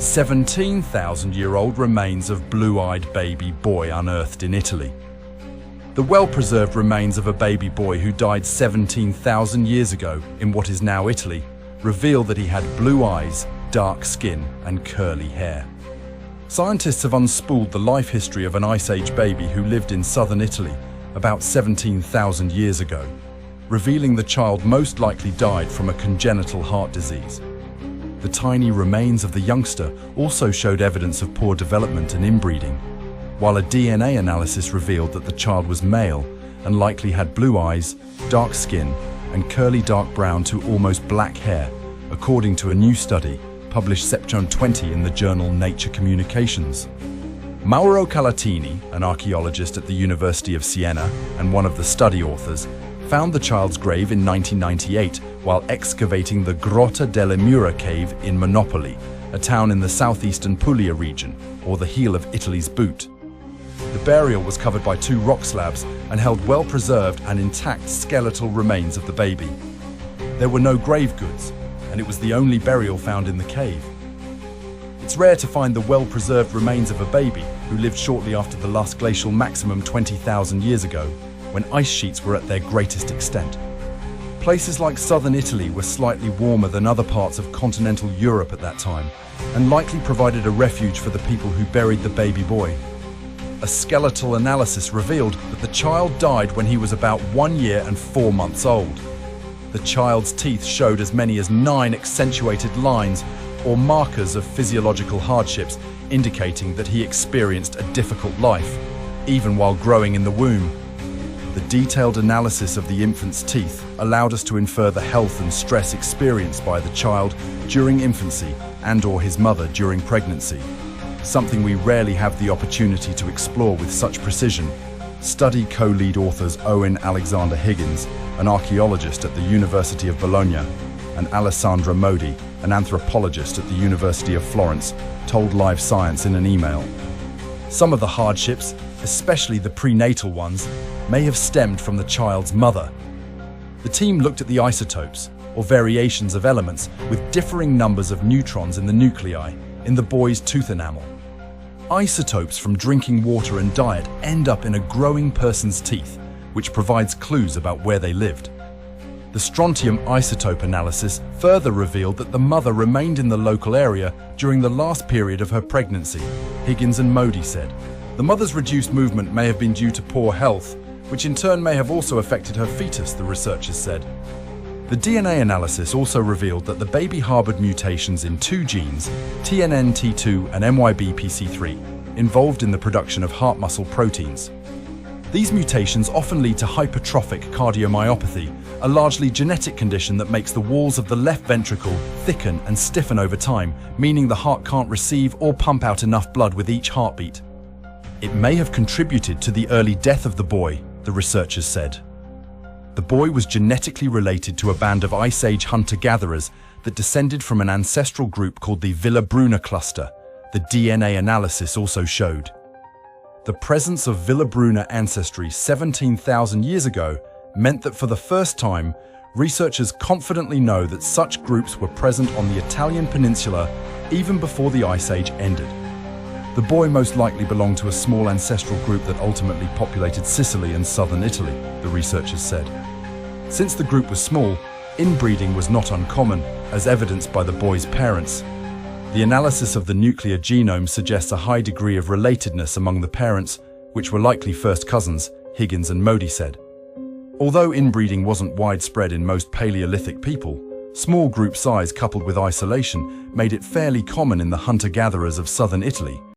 17,000-year-old remains of blue-eyed baby boy unearthed in Italy. The well-preserved remains of a baby boy who died 17,000 years ago in what is now Italy reveal that he had blue eyes, dark skin, and curly hair. Scientists have unspooled the life history of an Ice Age baby who lived in southern Italy about 17,000 years ago, revealing the child most likely died from a congenital heart disease. The tiny remains of the youngster also showed evidence of poor development and inbreeding, while a DNA analysis revealed that the child was male and likely had blue eyes, dark skin, and curly dark brown to almost black hair, according to a new study published September 20 in the journal Nature Communications. Mauro Calatini, an archaeologist at the University of Siena and one of the study authors, found the child's grave in 1998 while excavating the Grotta delle Mura cave in Monopoli, a town in the southeastern Puglia region, or the heel of Italy's boot. The burial was covered by 2 rock slabs and held well-preserved and intact skeletal remains of the baby. There were no grave goods, and it was the only burial found in the cave. It's rare to find the well-preserved remains of a baby who lived shortly after the last glacial maximum 20,000 years ago, when ice sheets were at their greatest extent. Places like southern Italy were slightly warmer than other parts of continental Europe at that time, and likely provided a refuge for the people who buried the baby boy. A skeletal analysis revealed that the child died when he was about 1 year and 4 months old. The child's teeth showed as many as 9 accentuated lines or markers of physiological hardships, indicating that he experienced a difficult life, even while growing in the womb. The detailed analysis of the infant's teeth allowed us to infer the health and stress experienced by the child during infancy and/or his mother during pregnancy, something we rarely have the opportunity to explore with such precision. Study co-lead authors Owen Alexander Higgins, an archaeologist at the University of Bologna, and Alessandra Modi, an anthropologist at the University of Florence, told Live Science in an email. Some of the hardships, especially the prenatal ones, may have stemmed from the child's mother. The team looked at the isotopes, or variations of elements with differing numbers of neutrons in the nuclei, in the boy's tooth enamel. Isotopes from drinking water and diet end up in a growing person's teeth, which provides clues about where they lived. The strontium isotope analysis further revealed that the mother remained in the local area during the last period of her pregnancy, Higgins and Modi said. The mother's reduced movement may have been due to poor health, which in turn may have also affected her fetus, the researchers said. The DNA analysis also revealed that the baby harbored mutations in 2 genes, TNNT2 and MYBPC3, involved in the production of heart muscle proteins. These mutations often lead to hypertrophic cardiomyopathy, a largely genetic condition that makes the walls of the left ventricle thicken and stiffen over time, meaning the heart can't receive or pump out enough blood with each heartbeat. It may have contributed to the early death of the boy, the researchers said. The boy was genetically related to a band of Ice Age hunter-gatherers that descended from an ancestral group called the Villa Bruna cluster, the DNA analysis also showed. The presence of Villa Bruna ancestry 17,000 years ago meant that for the first time, researchers confidently know that such groups were present on the Italian peninsula even before the Ice Age ended. The boy most likely belonged to a small ancestral group that ultimately populated Sicily and southern Italy, the researchers said. Since the group was small, inbreeding was not uncommon, as evidenced by the boy's parents. The analysis of the nuclear genome suggests a high degree of relatedness among the parents, which were likely first cousins, Higgins and Modi said. Although inbreeding wasn't widespread in most Paleolithic people, small group size coupled with isolation made it fairly common in the hunter-gatherers of southern Italy,